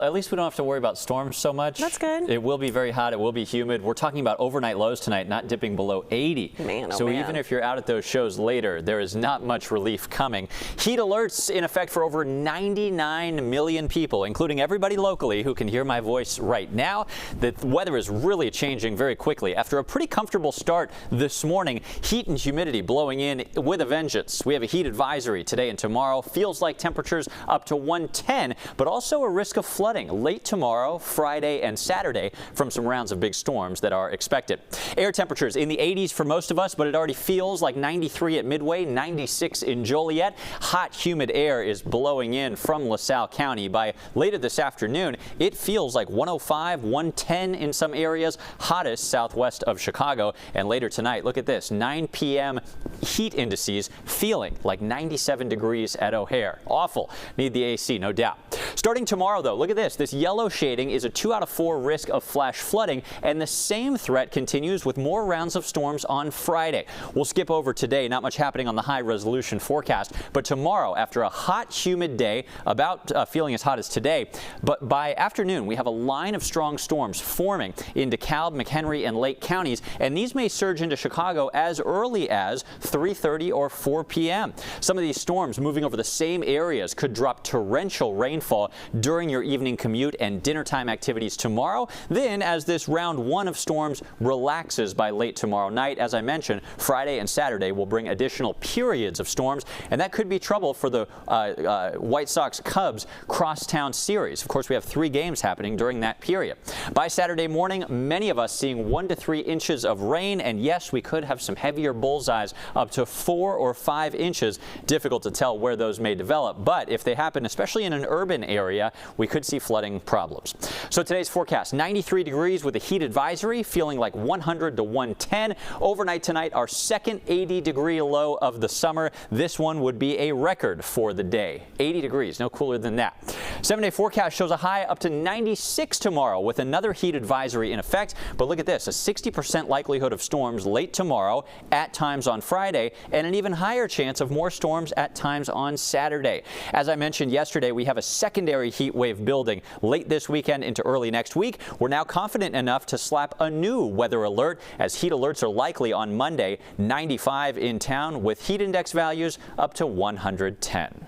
At least we don't have to worry about storms so much. That's good. It will be very hot. It will be humid. We're talking about overnight lows tonight, not dipping below 80. Man, oh so man. even if you're out at those shows later, there is not much relief coming. Heat alerts in effect for over 99 million people, including everybody locally who can hear my voice right now. The weather is really changing very quickly. After a pretty comfortable start this morning, heat and humidity blowing in with a vengeance. We have a heat advisory today and tomorrow. Feels like temperatures up to 110, but also a risk of flooding late tomorrow, Friday, and Saturday from some rounds of big storms that are expected. Air temperatures in the 80s for most of us, but it already feels like 93 at Midway, 96 in Joliet. Hot, humid air is blowing in from LaSalle County. By later this afternoon, it feels like 105, 110 in some areas, hottest southwest of Chicago. And later tonight, look at this, 9 p.m. heat indices feeling like 97 degrees at O'Hare. Awful. Need the AC, no doubt. Starting tomorrow, though, look at this. This yellow shading is a 2 out of 4 risk of flash flooding, and the same threat continues with more rounds of storms on Friday. We'll skip over today. Not much happening on the high-resolution forecast, but tomorrow, after a hot, humid day, about feeling as hot as today, but by afternoon, we have a line of strong storms forming in DeKalb, McHenry, and Lake counties, and these may surge into Chicago as early as 3:30 or 4 p.m. Some of these storms moving over the same areas could drop torrential rainfall during your evening commute and dinner time activities tomorrow. Then, as this round one of storms relaxes by late tomorrow night, as I mentioned, Friday and Saturday will bring additional periods of storms, and that could be trouble for the White Sox-Cubs crosstown series. Of course, we have 3 games happening during that period. By Saturday morning, many of us seeing 1 to 3 inches of rain, and yes, we could have some heavier bullseyes up to 4 or 5 inches. Difficult to tell where those may develop, but if they happen, especially in an urban area, we could see flooding problems. So today's forecast, 93 degrees with a heat advisory, feeling like 100 to 110. Overnight tonight, our second 80-degree low of the summer. This one would be a record for the day. 80 degrees, no cooler than that. 7-day forecast shows a high up to 96 tomorrow with another heat advisory in effect. But look at this, a 60% likelihood of storms late tomorrow, at times on Friday, and an even higher chance of more storms at times on Saturday. As I mentioned yesterday, we have a secondary heat wave building late this weekend into early next week. We're now confident enough to slap a new weather alert, as heat alerts are likely on Monday. 95 in town with heat index values up to 110.